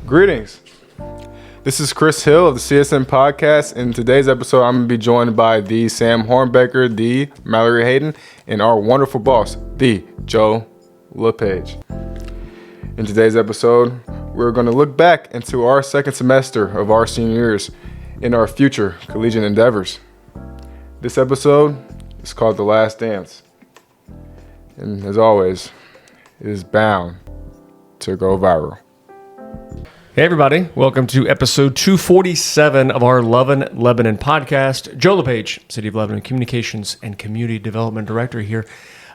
Greetings. This is Chris Hill of the CSM podcast. In today's episode, I'm going to be joined by the Sam Hornbecker, the Mallory Hayden, and our wonderful boss, the Joe LePage. In today's episode, we're going to look back into our second semester of our senior years and our future collegiate endeavors. This episode is called The Last Dance. And as always, it is bound to go viral. Hey everybody, welcome to episode 247 of our Lovin' Lebanon podcast. Joe LePage, City of Lebanon Communications and Community Development Director here.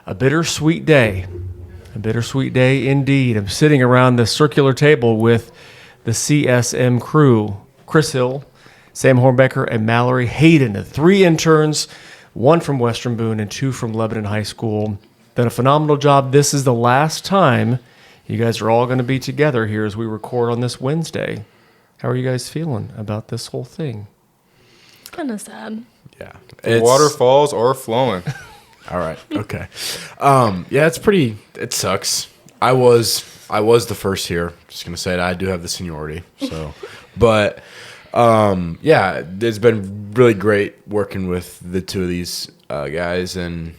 A bittersweet day indeed. I'm sitting around the circular table with the CSM crew, Chris Hill, Sam Hornbecker, and Mallory Hayden, the three interns, one from Western Boone and two from Lebanon High School. Done a phenomenal job. This is the last time you guys are all going to be together here as we record on this Wednesday. How are you guys feeling about this whole thing? Kind of sad. Yeah. The waterfalls are flowing. All right. Okay. Yeah, it sucks. I was the first here. Just going to say that I do have the seniority. So, but yeah, it's been really great working with the two of these guys, and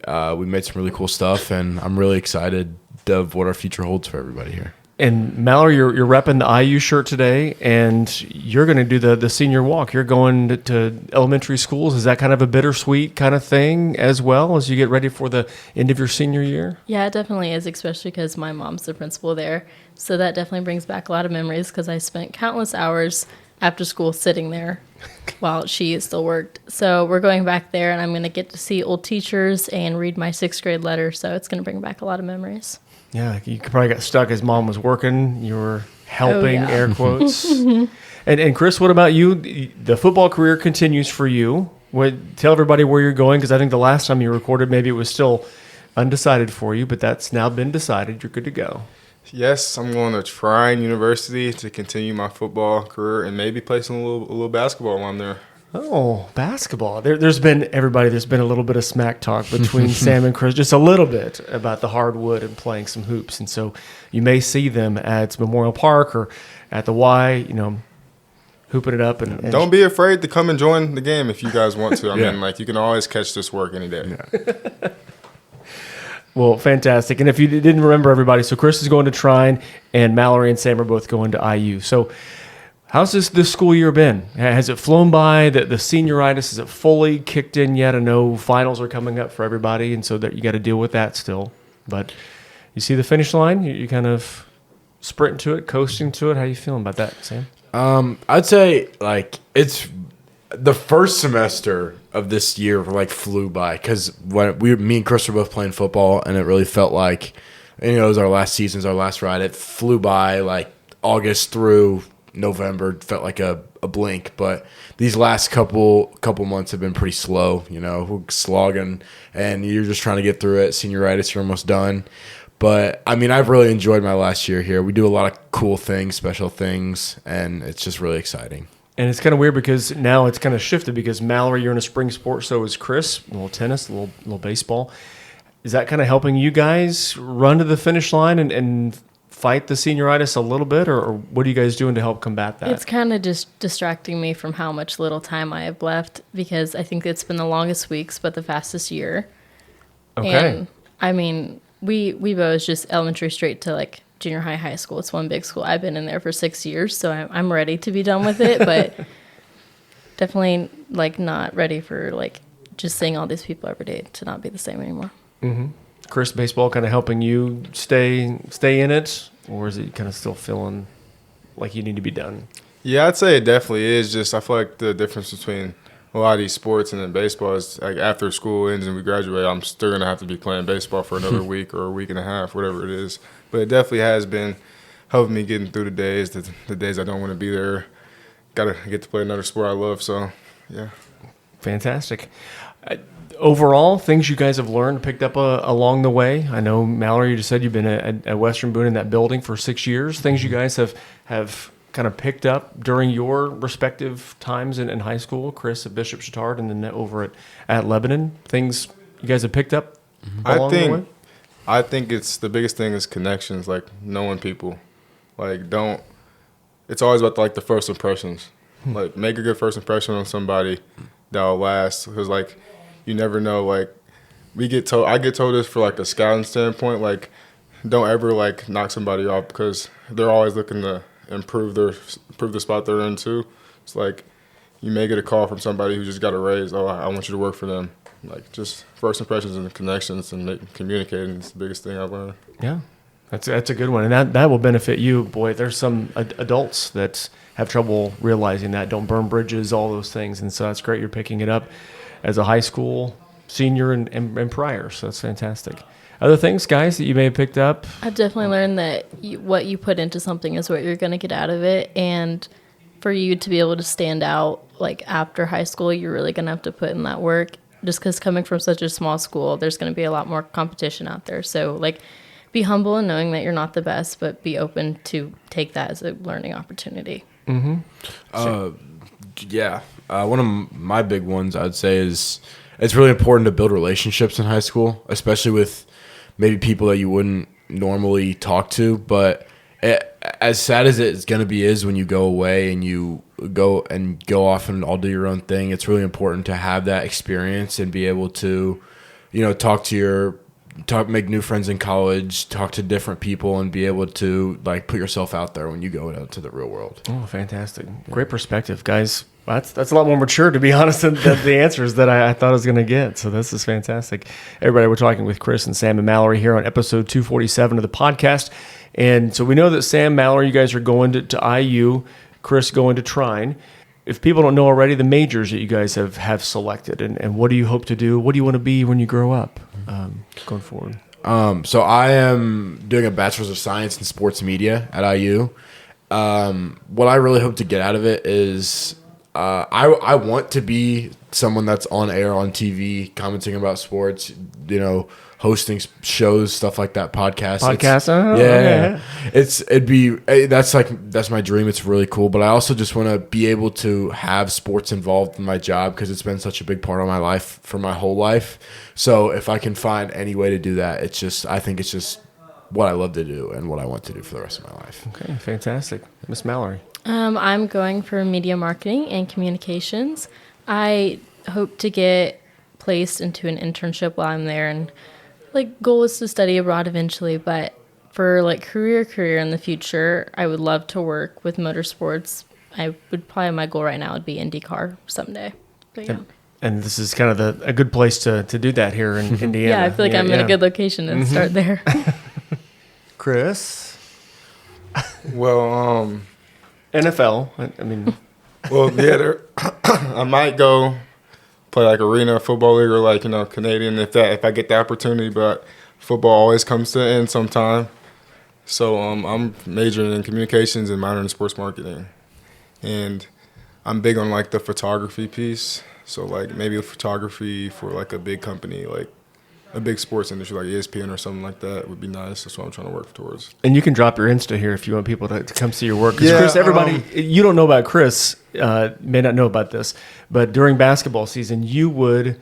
we made some really cool stuff, and I'm really excited of what our future holds for everybody here. And Mallory, you're repping the IU shirt today, and you're going to do the senior walk. You're going to elementary schools. Is that kind of a bittersweet kind of thing as well as you get ready for the end of your senior year? Yeah, it definitely is, especially because my mom's the principal there. So that definitely brings back a lot of memories because I spent countless hours after school sitting there while she still worked. So we're going back there, and I'm going to get to see old teachers and read my 6th grade letter. So it's going to bring back a lot of memories. Yeah, you probably got stuck as mom was working. You were helping, air quotes. And Chris, what about you? The football career continues for you. Tell everybody where you're going, because I think the last time you recorded, maybe it was still undecided for you, but that's now been decided. You're good to go. Yes, I'm going to Trine University to continue my football career and maybe play some a little basketball while I'm there. Oh, basketball. There's been a little bit of smack talk between Sam and Chris, just a little bit about the hardwood and playing some hoops. And so you may see them at Memorial Park or at the Y, hooping it up. And don't be afraid to come and join the game if you guys want to. I Yeah. mean, you can always catch this work any day. Yeah. Well, fantastic. And if you didn't remember, everybody, so Chris is going to Trine and Mallory and Sam are both going to IU. So how's this school year been? Has it flown by? The senioritis, is it fully kicked in yet? I know finals are coming up for everybody, and so that you got to deal with that still. But you see the finish line? You kind of sprinting to it, coasting to it. How you feeling about that, Sam? I'd say it's the first semester of this year flew by because me and Chris were both playing football, and it really felt like it was our last season, it was our last ride. It flew by August through November. Felt like a blink, but these last couple months have been pretty slow. We're slogging, and you're just trying to get through it. Senioritis, you're almost done. But I mean, I've really enjoyed my last year here. We do a lot of cool things, special things, and it's just really exciting. And it's kind of weird because now it's kind of shifted because Mallory, you're in a spring sport, so is Chris. A little tennis, a little baseball. Is that kind of helping you guys run to the finish line and fight the senioritis a little bit, or what are you guys doing to help combat that? It's kind of just distracting me from how much little time I have left because I think it's been the longest weeks but the fastest year. Okay. And I mean, WeBo is just elementary straight to junior high school. It's one big school. I've been in there for 6 years, so I'm ready to be done with it, but definitely not ready for just seeing all these people every day to not be the same anymore. Mm-hmm. Chris, baseball kind of helping you stay in it, or is it kind of still feeling like you need to be done? Yeah, I'd say it definitely is. Just I feel like the difference between a lot of these sports and then baseball is after school ends and we graduate, I'm still going to have to be playing baseball for another week or a week and a half, whatever it is. But it definitely has been helping me getting through the days I don't want to be there. Got to get to play another sport I love, so yeah. Fantastic. Overall, things you guys have learned, picked up along the way. I know, Mallory, you just said you've been at Western Boone in that building for 6 years. Things you guys have kind of picked up during your respective times in high school. Chris at Bishop Chatard and then over at Lebanon. Things you guys have picked up along the way? I think it's the biggest thing is connections, knowing people. Don't it's always about like the first impressions. Like make a good first impression on somebody that'll last. Because like you never know. Like I get told this for like a scouting standpoint. Like don't ever like knock somebody off because they're always looking to improve the spot they're in too. It's like you may get a call from somebody who just got a raise. Oh, I want you to work for them. Like just first impressions and connections and communicating is the biggest thing I've learned. Yeah, that's a good one, and that will benefit you. Boy, there's some adults that have trouble realizing that. Don't burn bridges, all those things, and so that's great. You're picking it up as a high school senior and prior, so that's fantastic. Other things, guys, that you may have picked up? I've definitely learned that what you put into something is what you're going to get out of it, and for you to be able to stand out like after high school, you're really going to have to put in that work. Just because coming from such a small school, there's going to be a lot more competition out there. So, like, be humble in knowing that you're not the best, but be open to take that as a learning opportunity. Mm-hmm. One of my big ones I'd say is it's really important to build relationships in high school, especially with maybe people that you wouldn't normally talk to. But as sad as it's going to be is when you go away and you go off and all do your own thing, it's really important to have that experience and be able to, make new friends in college, talk to different people, and be able to like put yourself out there when you go out to the real world. Oh, fantastic. Great perspective, guys. That's a lot more mature, to be honest, than the answers that I thought I was going to get. So this is fantastic. Everybody, we're talking with Chris and Sam and Mallory here on episode 247 of the podcast. And so we know that Sam, Mallory, you guys are going to IU, Chris going to Trine. If people don't know already, the majors that you guys have selected, and what do you hope to do? What do you want to be when you grow up going forward? So I am doing a Bachelor's of Science in Sports Media at IU. What I really hope to get out of it is I want to be someone that's on air on TV, commenting about sports, hosting shows, stuff like that, podcasts. That's my dream. It's really cool, but I also just want to be able to have sports involved in my job because it's been such a big part of my life for my whole life. So if I can find any way to do that, I think it's just what I love to do and what I want to do for the rest of my life. Okay, fantastic. Miss Mallory. I'm going for media marketing and communications. I hope to get placed into an internship while I'm there, and goal is to study abroad eventually, but for career in the future, I would love to work with motorsports. My goal right now would be IndyCar someday. But yeah. And this is kind of a good place to do that here in Indiana. Yeah, I feel like I'm in a good location to start there. Chris? Well, NFL. I mean, well, yeah, I might go play arena football league or Canadian if I get the opportunity, but football always comes to an end sometime. So I'm majoring in communications and minoring in sports marketing, and I'm big on the photography piece. So maybe a photography for a big company, a big sports industry like ESPN or something like that would be nice. That's what I'm trying to work towards. And you can drop your Insta here if you want people to come see your work. Because yeah, Chris, everybody, you don't know about Chris, may not know about this, but during basketball season, you would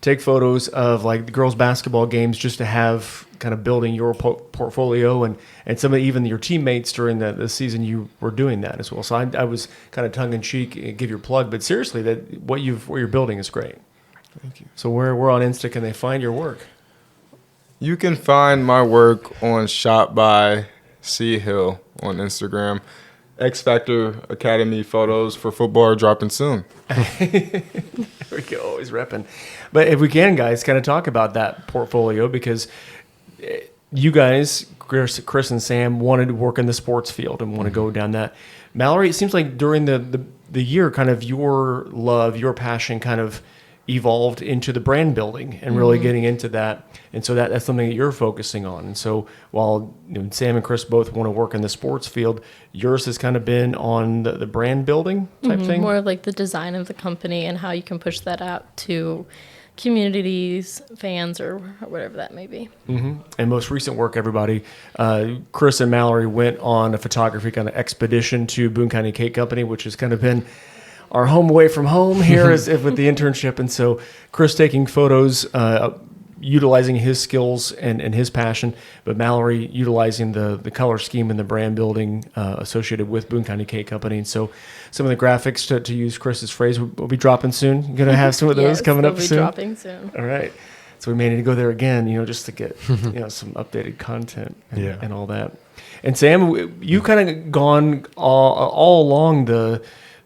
take photos of the girls' basketball games just to have kind of building your portfolio and some of even your teammates during the season you were doing that as well. So I was kind of tongue in cheek, give your plug, but seriously, that what you're building is great. Thank you. So where on Insta can they find your work? You can find my work on Shop by C Hill on Instagram. X Factor Academy photos for football are dropping soon. There we go, always repping. But if we can, guys, kind of talk about that portfolio, because you guys, Chris and Sam, wanted to work in the sports field and want to go down that. Mallory, it seems like during the year, kind of your love, your passion kind of evolved into the brand building and really getting into that. And so that's something that you're focusing on. And so while Sam and Chris both want to work in the sports field, yours has kind of been on the brand building type thing? More the design of the company and how you can push that out to communities, fans, or whatever that may be. Mm-hmm. And most recent work, everybody, Chris and Mallory went on a photography kind of expedition to Boone County Cake Company, which has kind of been our home away from home here with the internship. And so Chris taking photos utilizing his skills and his passion, but Mallory utilizing the color scheme and the brand building associated with Boone County Cake Company. And so some of the graphics, to use Chris's phrase, will be dropping soon. You're going to have some of those Yes, coming they'll up be soon? dropping soon. All right. So we may need to go there again, just to get some updated content and all that. And Sam, you kind of gone all along the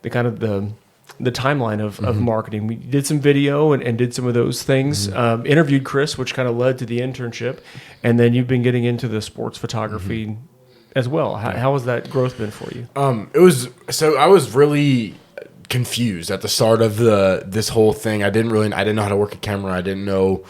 kind of the timeline of marketing. We did some video and did some of those things. Interviewed Chris, which kind of led to the internship, and then you've been getting into the sports photography as well. How has that growth been for you? I was really confused at the start of this whole thing. I didn't know how to work a camera. I didn't know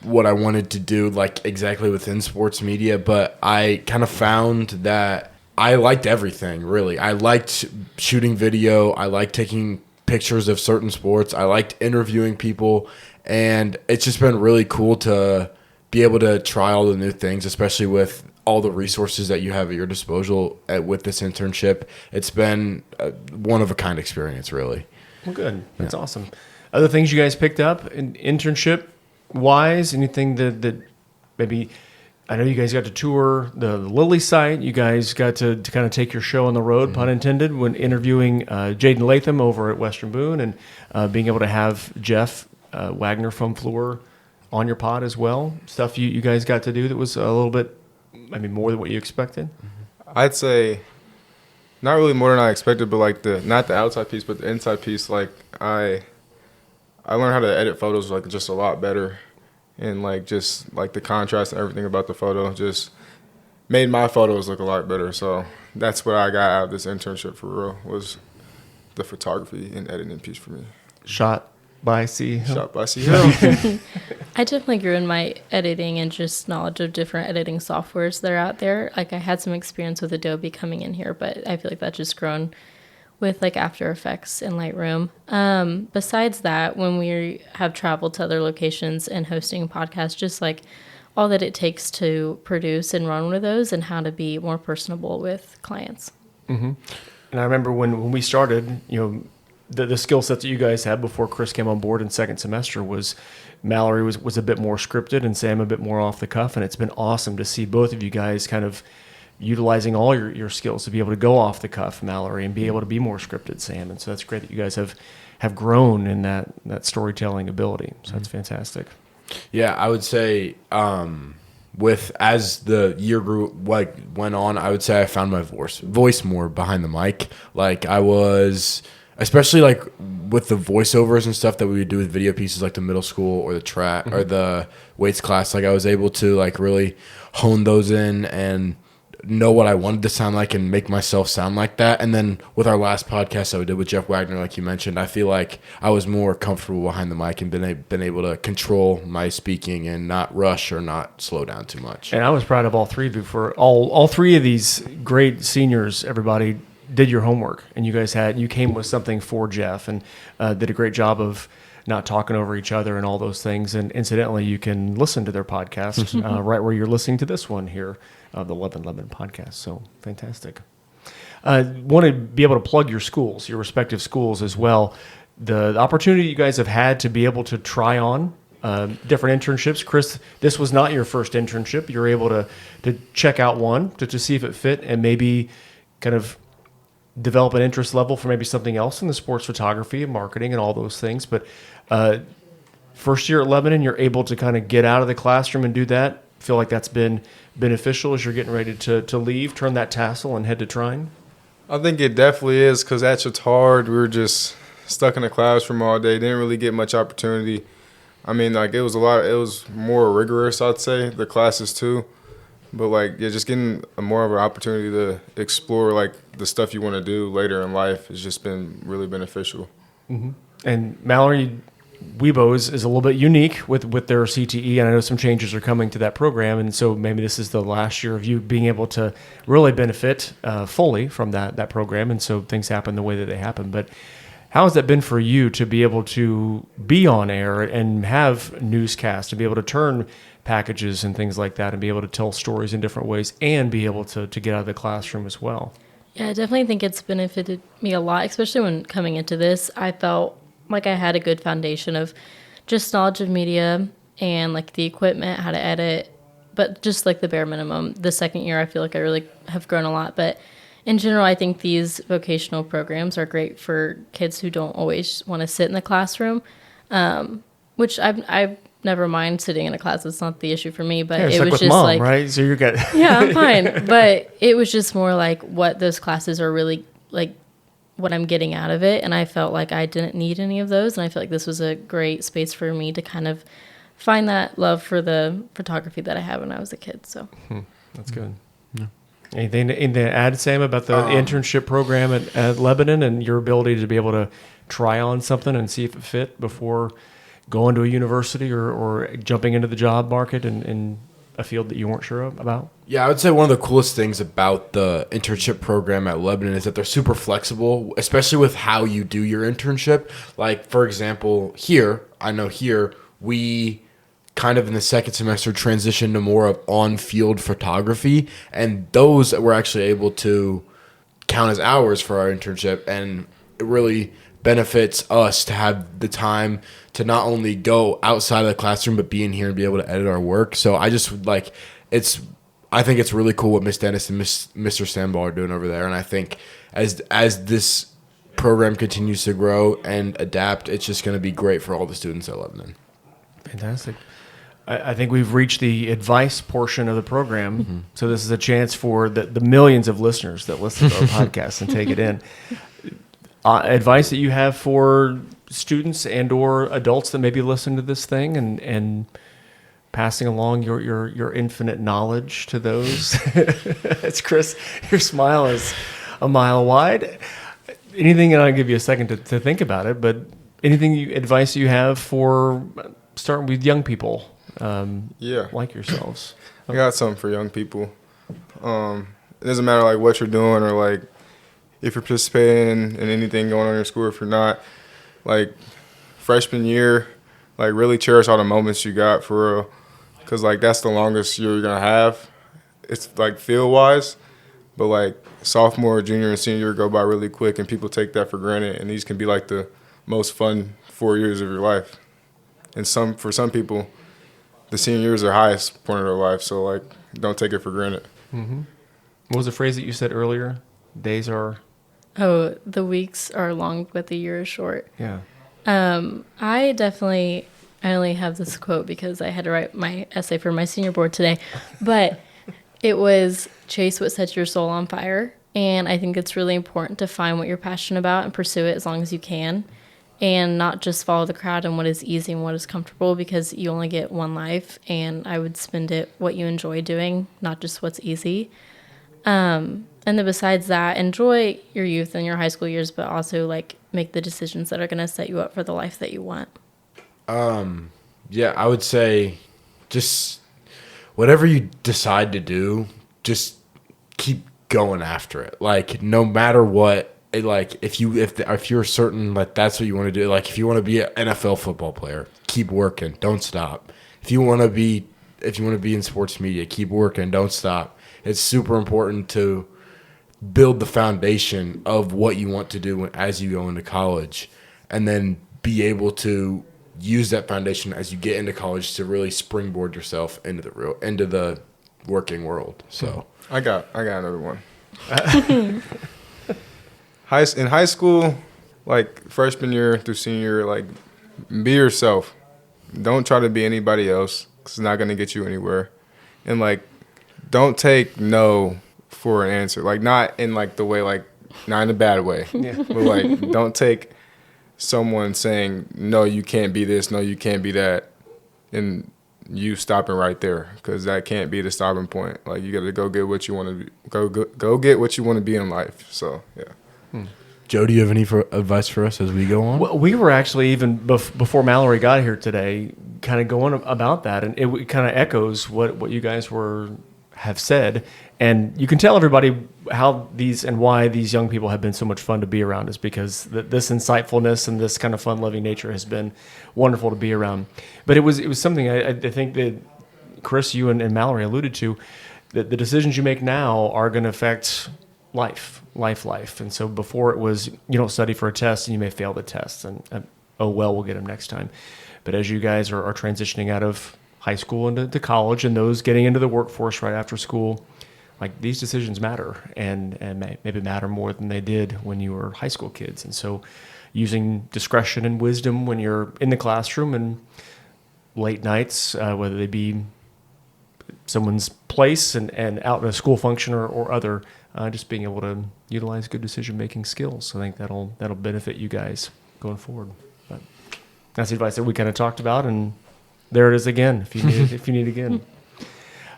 what I wanted to do like exactly within sports media, but I kind of found that I liked everything, really. I liked shooting video. I liked taking pictures of certain sports. I liked interviewing people, and it's just been really cool to be able to try all the new things, especially with all the resources that you have at your disposal with this internship. It's been a one-of-a-kind experience, really. Well, good. That's awesome. Other things you guys picked up in internship-wise? Anything that maybe... I know you guys got to tour the Lilly site. You guys got to kind of take your show on the road, pun intended, when interviewing Jaden Latham over at Western Boone, and being able to have Jeff Wagner from Fleur on your pod as well. Stuff you guys got to do that was a little bit, more than what you expected? I'd say not really more than I expected, but like not the outside piece, but the inside piece. Like I learned how to edit photos like just a lot better, and like just like the contrast and everything about the photo just made my photos look a lot better. So that's what I got out of this internship for real, was the photography and editing piece for me. Shot by C. Shot by C. Hill. I definitely grew in my editing and just knowledge of different editing softwares that are out there. Like I had some experience with Adobe coming in here, but I feel like that's just grown with like After Effects and Lightroom. Besides that, when we have traveled to other locations and hosting podcasts, just like all that it takes to produce and run one of those, and how to be more personable with clients. Mm-hmm. And I remember when we started, the skill sets that you guys had before Chris came on board in second semester was Mallory was a bit more scripted and Sam a bit more off the cuff. And it's been awesome to see both of you guys kind of utilizing all your skills to be able to go off the cuff, Mallory, and be able to be more scripted, Sam. And so that's great that you guys have grown in that storytelling ability. So that's fantastic. Yeah, I would say as the year went on, I would say I found my voice more behind the mic. Like I was, especially like with the voiceovers and stuff that we would do with video pieces, like the middle school or the track or the weights class. Like I was able to like really hone those in and know what I wanted to sound like and make myself sound like that. And then with our last podcast that we did with Jeff Wagner, like you mentioned, I feel like I was more comfortable behind the mic and been able to control my speaking and not rush or not slow down too much. And I was proud of all three of you for all three of these great seniors. Everybody did your homework, and you came with something for Jeff, and did a great job of not talking over each other and all those things. And incidentally, you can listen to their podcast right where you're listening to this one here, the 1111 podcast. So fantastic. Want to be able to plug your schools, your respective schools as well. The opportunity you guys have had to be able to try on different internships. Chris, this was not your first internship. You're able to check out one to see if it fit, and maybe kind of develop an interest level for maybe something else in the sports photography and marketing and all those things. But first year at Lebanon, you're able to kind of get out of the classroom and do that. Feel like that's been beneficial as you're getting ready to leave, turn that tassel and head to Trine? I think it definitely is, because that's just hard. We were just stuck in the classroom all day. Didn't really get much opportunity. It was more rigorous, I'd say, the classes too. But just getting more of an opportunity to explore like the stuff you want to do later in life has just been really beneficial. Mm-hmm. And Mallory, Weibo is a little bit unique with their CTE, and I know some changes are coming to that program, and so maybe this is the last year of you being able to really benefit fully from that program, and so things happen the way that they happen. But how has that been for you to be able to be on air and have newscasts, to be able to turn packages and things like that, and be able to tell stories in different ways, and be able to get out of the classroom as well? Yeah, I definitely think it's benefited me a lot, especially when coming into this. I felt like I had a good foundation of just knowledge of media and like the equipment, how to edit, but just like the bare minimum. The second year, I feel like I really have grown a lot. But in general, I think these vocational programs are great for kids who don't always want to sit in the classroom, which I've never mind sitting in a class. It's not the issue for me, but it's it like was with just mom, like, right? So you're good. yeah, I'm fine. But it was just more like what those classes are really like, what I'm getting out of it. And I felt like I didn't need any of those. And I feel like this was a great space for me to kind of find that love for the photography that I had when I was a kid. So That's good. Yeah. Anything to add, Sam, about the internship program at Lebanon and your ability to be able to try on something and see if it fit before going to a university or jumping into the job market in a field that you weren't sure about? Yeah, I would say one of the coolest things about the internship program at Lebanon is that they're super flexible, especially with how you do your internship. Like, for example, here, we kind of in the second semester transitioned to more of on-field photography, and those we're actually able to count as hours for our internship, and it really benefits us to have the time to not only go outside of the classroom but be in here and be able to edit our work. So I just like I think it's really cool what Miss Dennis and Mr. Sandball are doing over there, and I think as this program continues to grow and adapt, it's just going to be great for all the students at Lebanon. Fantastic. I think we've reached the advice portion of the program. Mm-hmm. So this is a chance for the millions of listeners that listen to our podcast and take it in. Advice that you have for students and or adults that maybe listen to this thing and passing along your infinite knowledge to those. It's Chris, your smile is a mile wide. Anything, and I'll give you a second to think about it, but advice you have for starting with young people like yourselves? I got something for young people. It doesn't matter like what you're doing or like if you're participating in anything going on in your school, if you're not, like freshman year, like really cherish all the moments you got for real, because like that's the longest you're gonna have. It's like field wise, but like sophomore, junior, and senior year go by really quick, and people take that for granted. And these can be like the most fun 4 years of your life. And for some people, the senior year is their highest point of their life. So like, don't take it for granted. Mm-hmm. What was the phrase that you said earlier? Days are. Oh, the weeks are long, but the year is short. Yeah. I only have this quote because I had to write my essay for my senior board today, but it was chase what sets your soul on fire. And I think it's really important to find what you're passionate about and pursue it as long as you can, and not just follow the crowd and what is easy and what is comfortable, because you only get one life, and I would spend it what you enjoy doing, not just what's easy. And then besides that, enjoy your youth and your high school years, but also like make the decisions that are going to set you up for the life that you want. Yeah, I would say just whatever you decide to do, just keep going after it. Like no matter what, if you're certain like that's what you want to do, like if you want to be an NFL football player, keep working, don't stop. If you want to be in sports media, keep working, don't stop. It's super important to build the foundation of what you want to do as you go into college, and then be able to use that foundation as you get into college to really springboard yourself into the working world. So I got another one. In high school, like freshman year through senior year, like be yourself. Don't try to be anybody else, 'cause it's not going to get you anywhere. And like, don't take no for an answer. Like not in like the way, like not in a bad way, but like don't take someone saying no, you can't be this, no, you can't be that, and you stopping right there, because that can't be the stopping point. Like you got to go get what you want to be, go get what you want to be in life. So yeah. Joe, do you have any advice for us as we go on? Well, we were actually even before Mallory got here today, kind of going about that, and it kind of echoes what you guys have said, and you can tell everybody how why these young people have been so much fun to be around, is because this insightfulness and this kind of fun-loving nature has been wonderful to be around. But it was something I think that Chris, you and Mallory alluded to, that the decisions you make now are going to affect life. And so before it was, you don't study for a test and you may fail the test, and we'll get them next time. But as you guys are transitioning out of high school into college, and those getting into the workforce right after school, like these decisions matter, and maybe matter more than they did when you were high school kids. And so using discretion and wisdom when you're in the classroom and late nights, whether they be someone's place and out in a school function or other, just being able to utilize good decision-making skills. I think that'll benefit you guys going forward. But that's the advice that we kind of talked about, and there it is again, if you need it, if you need it again.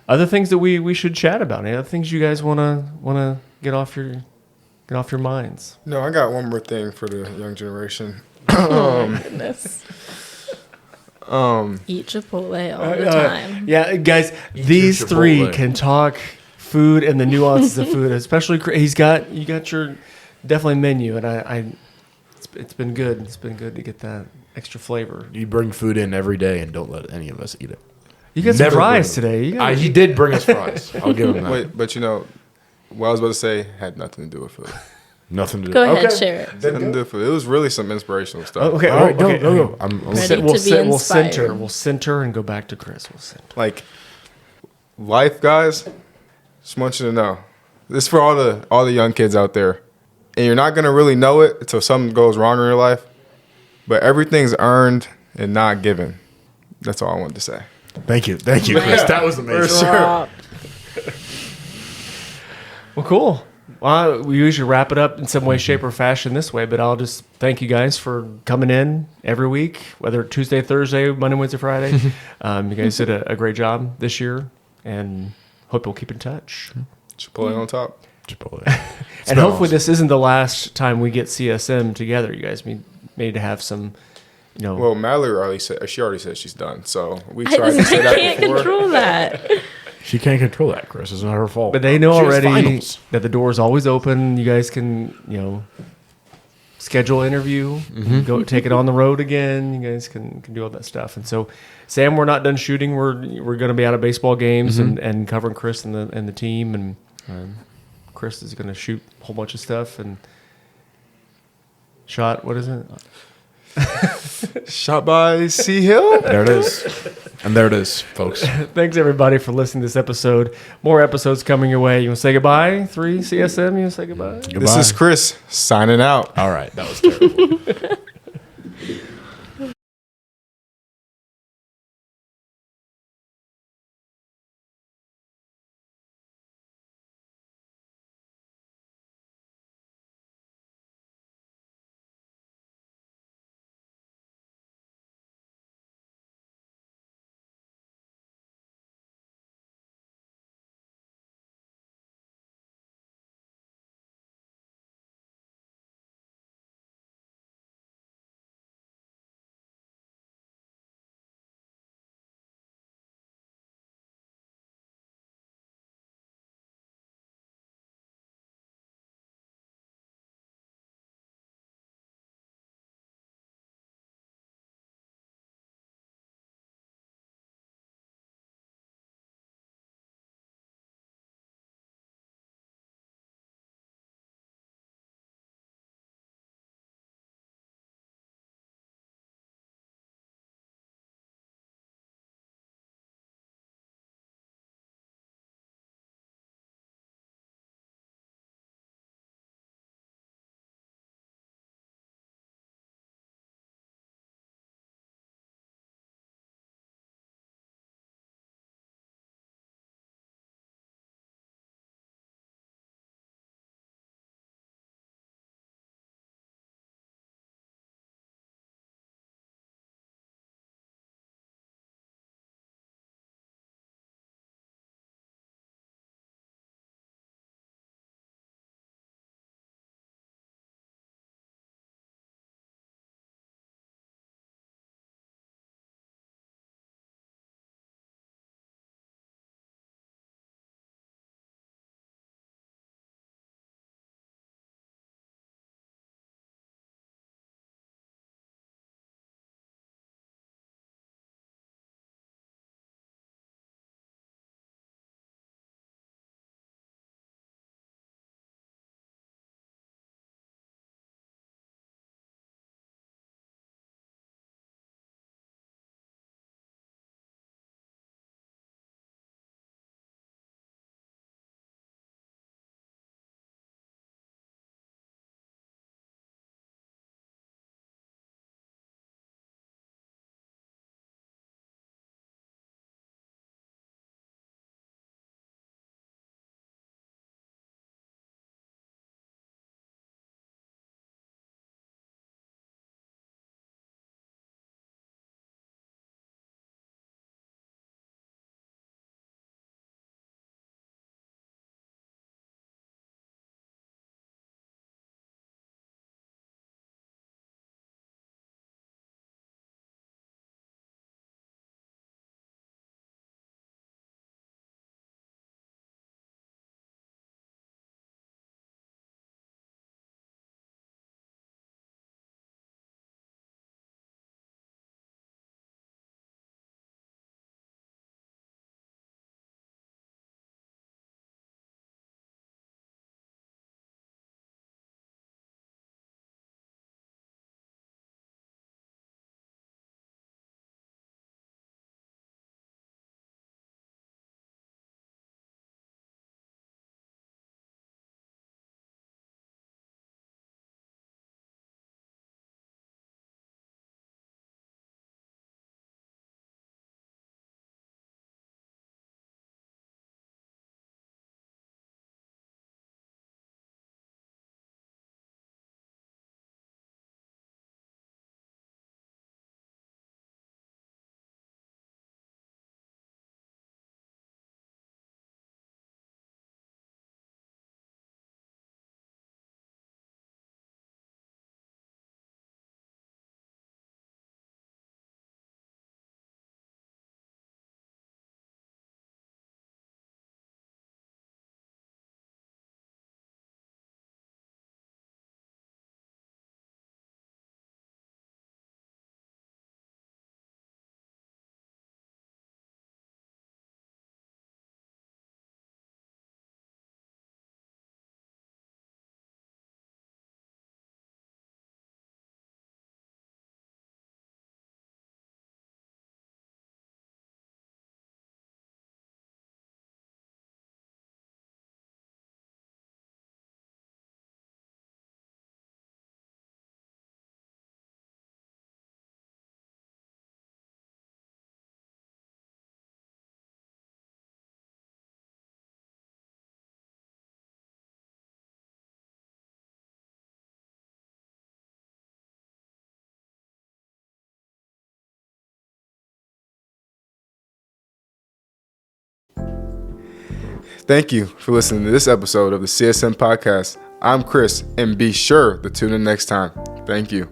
Other things that we should chat about, any other things you guys wanna get off your minds? No, I got one more thing for the young generation. Oh my goodness. Eat Chipotle all the time. Yeah, guys, Eat these your three Chipotle. can talk food and the nuances of food. Especially, you got your definitely menu, and it's been good. It's been good to get that extra flavor. You bring food in every day and don't let any of us eat it. You got some Never fries bring today. You got, He did bring us fries. I'll give him that. Wait, but what I was about to say had nothing to do with food. Nothing to do. Go ahead, Okay. share it. Nothing to do with food. It was really some inspirational stuff. okay, All right, okay. go. I'm Ready We'll, to be we'll inspired. center. We'll center and go back to Chris. We'll center. Like life, guys. Just want you to know, this is for all the young kids out there, and you're not gonna really know it until something goes wrong in your life. But everything's earned and not given. That's all I wanted to say. Thank you, Chris. That was amazing. Drop. Well, cool. Well, we usually wrap it up in some way, shape, or fashion this way, but I'll just thank you guys for coming in every week, whether Tuesday, Thursday, Monday, Wednesday, Friday. You guys did a great job this year, and hope you'll keep in touch. Chipotle on top. Chipotle. And hopefully this isn't the last time we get CSM together. You guys need to have some, Well, Mallory already said she's done. So we I tried to say that can't before. control that. She can't control that, Chris. It's not her fault. but they know She has already finals. that the door is always open. You guys can, schedule an interview, go take it on the road again. You guys can do all that stuff. And so, Sam, we're not done shooting. We're going to be out of baseball games and covering Chris and the team. And Chris is going to shoot a whole bunch of stuff and shot. What is it? Shot by C Hill. There it is. And there it is, folks. Thanks everybody for listening to this episode. More episodes coming your way. You want to say goodbye? 3 CSM. You want to say goodbye? This is Chris signing out. All right, that was terrible. Thank you for listening to this episode of the CSM podcast. I'm Chris, and be sure to tune in next time. Thank you.